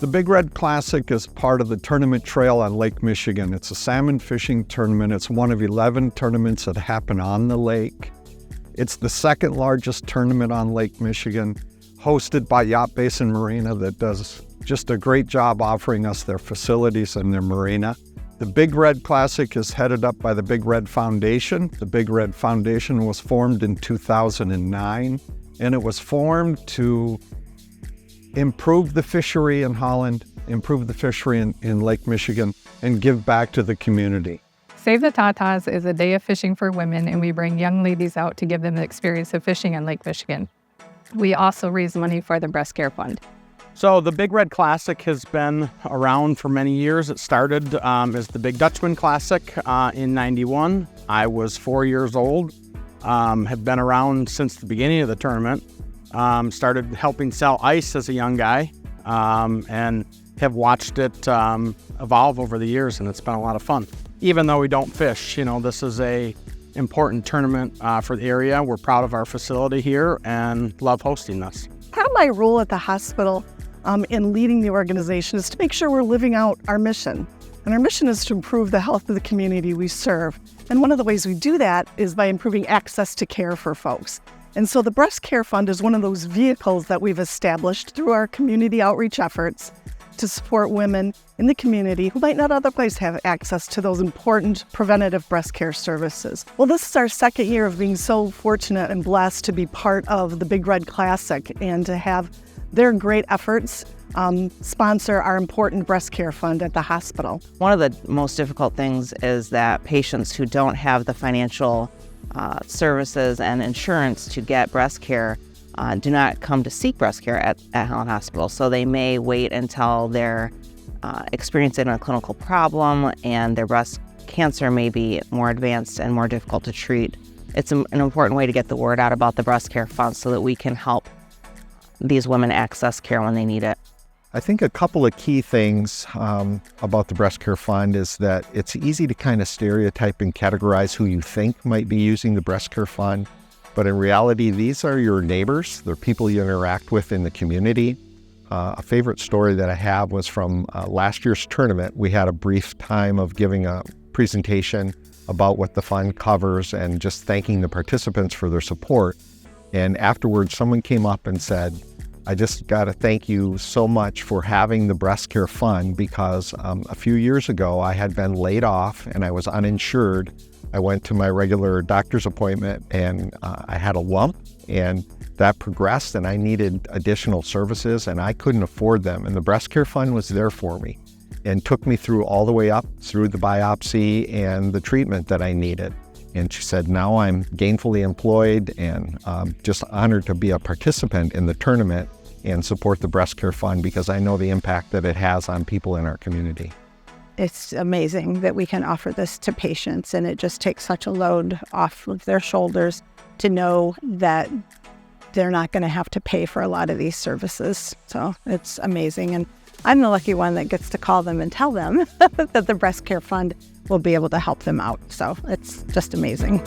The Big Red Classic is part of the tournament trail on Lake Michigan. It's a salmon fishing tournament. It's one of 11 tournaments that happen on the lake. It's the second largest tournament on Lake Michigan, hosted by Yacht Basin Marina that does just a great job offering us their facilities and their marina. The Big Red Classic is headed up by the Big Red Foundation. The Big Red Foundation was formed in 2009, and it was formed to improve the fishery in Holland, improve the fishery in Lake Michigan, and give back to the community. Save the Tatas is a day of fishing for women, and we bring young ladies out to give them the experience of fishing in Lake Michigan. We also raise money for the Breast Care Fund. So the Big Red Classic has been around for many years. It started as the Big Dutchman Classic in '91. I was 4 years old, have been around since the beginning of the tournament. Started helping sell ice as a young guy, and have watched it evolve over the years, and it's been a lot of fun. Even though we don't fish, this is a important tournament for the area. We're proud of our facility here and love hosting this. Part of my role at the hospital in leading the organization is to make sure we're living out our mission. And our mission is to improve the health of the community we serve. And one of the ways we do that is by improving access to care for folks. And so the Breast Care Fund is one of those vehicles that we've established through our community outreach efforts to support women in the community who might not otherwise have access to those important preventative breast care services. Well, this is our second year of being so fortunate and blessed to be part of the Big Red Classic and to have their great efforts sponsor our important breast care fund at the hospital. One of the most difficult things is that patients who don't have the financial services and insurance to get breast care do not come to seek breast care at Holland Hospital. So they may wait until they're experiencing a clinical problem and their breast cancer may be more advanced and more difficult to treat. It's an important way to get the word out about the Breast Care Fund so that we can help these women access care when they need it. I think a couple of key things about the Breast Care Fund is that it's easy to kind of stereotype and categorize who you think might be using the Breast Care Fund. But in reality, these are your neighbors. They're people you interact with in the community. A favorite story that I have was from last year's tournament. We had a brief time of giving a presentation about what the fund covers and just thanking the participants for their support. And afterwards, someone came up and said, I just got to thank you so much for having the Breast Care Fund because a few years ago I had been laid off and I was uninsured. I went to my regular doctor's appointment and I had a lump and that progressed and I needed additional services and I couldn't afford them. And the Breast Care Fund was there for me and took me through all the way up through the biopsy and the treatment that I needed. And she said, now I'm gainfully employed and just honored to be a participant in the tournament and support the Breast Care Fund because I know the impact that it has on people in our community. It's amazing that we can offer this to patients, and it just takes such a load off of their shoulders to know that they're not going to have to pay for a lot of these services. So it's amazing. And I'm the lucky one that gets to call them and tell them that the Breast Care Fund will be able to help them out. So it's just amazing.